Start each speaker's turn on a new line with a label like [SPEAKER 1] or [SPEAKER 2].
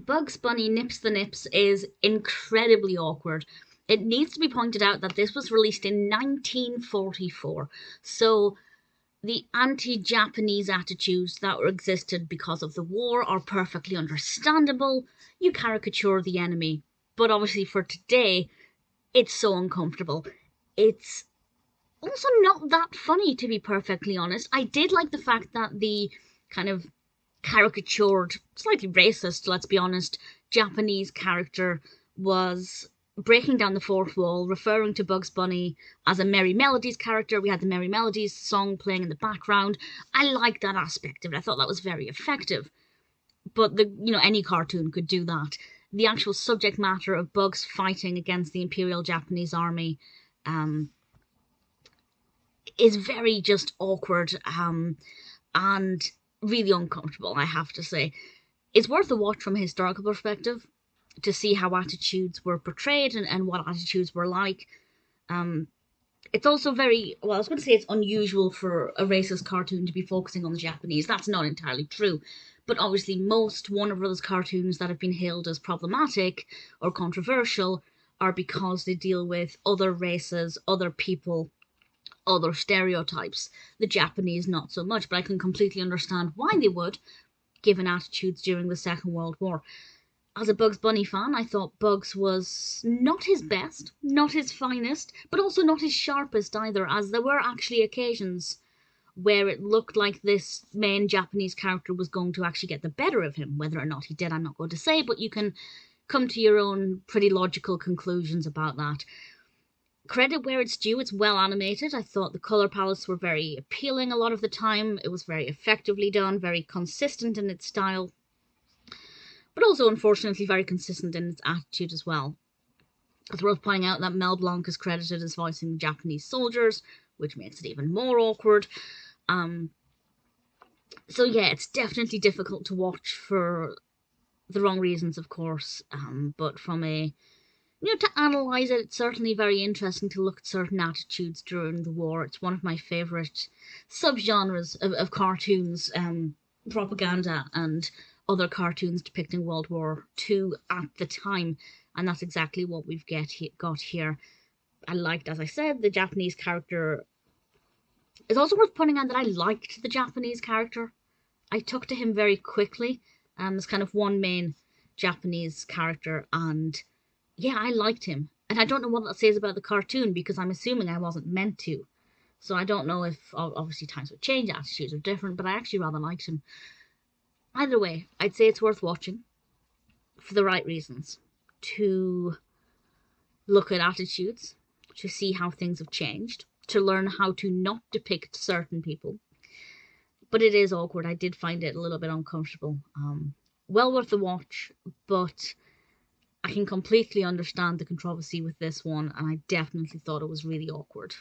[SPEAKER 1] Bugs Bunny Nips the Nips is incredibly awkward. It needs to be pointed out that this was released in 1944, so the anti-Japanese attitudes that existed because of the war are perfectly understandable. You caricature the enemy, but obviously for today, it's so uncomfortable. It's also not that funny, to be perfectly honest. I did like the fact that the kind of caricatured, slightly racist, let's be honest, Japanese character was breaking down the fourth wall, referring to Bugs Bunny as a Merrie Melodies character. We had the Merrie Melodies song playing in the background. I liked that aspect of it. I thought that was very effective. But any cartoon could do that. The actual subject matter of Bugs fighting against the Imperial Japanese Army is very just awkward and really uncomfortable, I have to say. It's worth a watch from a historical perspective to see how attitudes were portrayed and what attitudes were like. It's also very, well, I was going to say it's unusual for a racist cartoon to be focusing on the Japanese. That's not entirely true. But obviously most Warner Brothers cartoons that have been hailed as problematic or controversial are because they deal with other races, other people, other stereotypes. The Japanese not so much, but I can completely understand why they would, given attitudes during the Second World War. As a Bugs Bunny fan, I thought Bugs was not his best, not his finest, but also not his sharpest either, as there were actually occasions where it looked like this main Japanese character was going to actually get the better of him. Whether or not he did, I'm not going to say, but you can come to your own pretty logical conclusions about that. Credit where it's due, it's well animated. I thought the color palettes were very appealing a lot of the time. It was very effectively done, very consistent in its style, but also unfortunately very consistent in its attitude as well. It's worth pointing out that Mel Blanc is credited as voicing the Japanese soldiers, which makes it even more awkward. So yeah, it's definitely difficult to watch for the wrong reasons, of course, but from a to analyse it, it's certainly very interesting to look at certain attitudes during the war. It's one of my favourite subgenres of cartoons, propaganda and other cartoons depicting World War II at the time, and that's exactly what we've got here. I liked, as I said, the Japanese character. It's also worth pointing out that I liked the Japanese character. I took to him very quickly as kind of one main Japanese character, and yeah, I liked him. And I don't know what that says about the cartoon, because I'm assuming I wasn't meant to. So I don't know if, obviously times would change, attitudes are different, but I actually rather liked him. Either way, I'd say it's worth watching for the right reasons. To look at attitudes, to see how things have changed, to learn how to not depict certain people. But it is awkward. I did find it a little bit uncomfortable. Well worth the watch, but I can completely understand the controversy with this one, and I definitely thought it was really awkward.